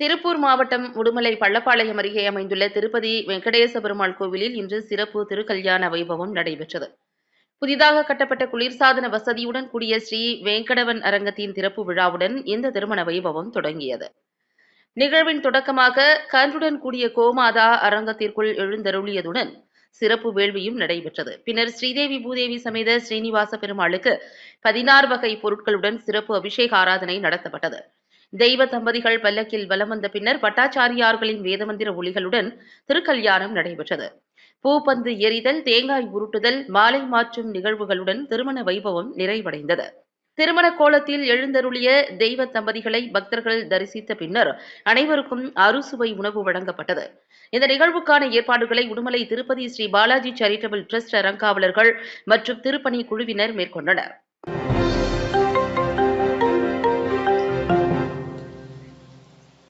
திருப்பூர் மாவட்டம் உடுமலை பள்ளப்பாளையம் அருகே அமைந்துள்ள திருப்பதி வெங்கடேச பெருமாள் கோவிலில் இன்று சிறப்பு திருக்கல்யாண வைபவம் நடைபெற்றது. புதிதாக கட்டப்பட்ட குளிர்சாதன வசதியுடன் கூடிய ஸ்ரீ வேங்கடவன் அரங்கத்தின் திறப்பு விழாவுடன் இந்த திருமண வைபவம் தொடங்கியது. நிகழ்வின் தொடக்கமாக கன்றுடன் கூடிய கோமாதா அரங்கத்திற்குள் எழுந்தருளியதுடன் சிறப்பு வேள்வியும் நடைபெற்றது. பின்னர் ஸ்ரீதேவி பூதேவி சமேத ஸ்ரீனிவாச பெருமாளுக்கு 16 வகை பொருட்களுடன் சிறப்பு அபிஷேக ஆராதனை நடத்தப்பட்டது. தெய்வ தம்பதிகள் பல்லக்கில் வலம் வந்த பின்னர் பட்டாச்சாரியார்களின் வேதமந்திர ஒலிகளுடன் திருக்கல்யாணம் நடைபெற்றது. பூப்பந்து எறிதல், தேங்காய் உருட்டுதல், மாலை மாற்றும் நிகழ்வுகளுடன் திருமண வைபவம் நிறைவடைந்தது. திருமண கோலத்தில் எழுந்தருளிய தெய்வ தம்பதிகளை பக்தர்கள் தரிசித்த பின்னர் அனைவருக்கும் அறுசுவை உணவு வழங்கப்பட்டது. இந்த நிகழ்வுக்கான ஏற்பாடுகளை உடுமலை திருப்பதி ஸ்ரீ பாலாஜி சேரிட்டபிள் டிரஸ்ட் அறங்காவலர்கள் மற்றும் திருப்பணி குழுவினர் மேற்கொண்டனர்.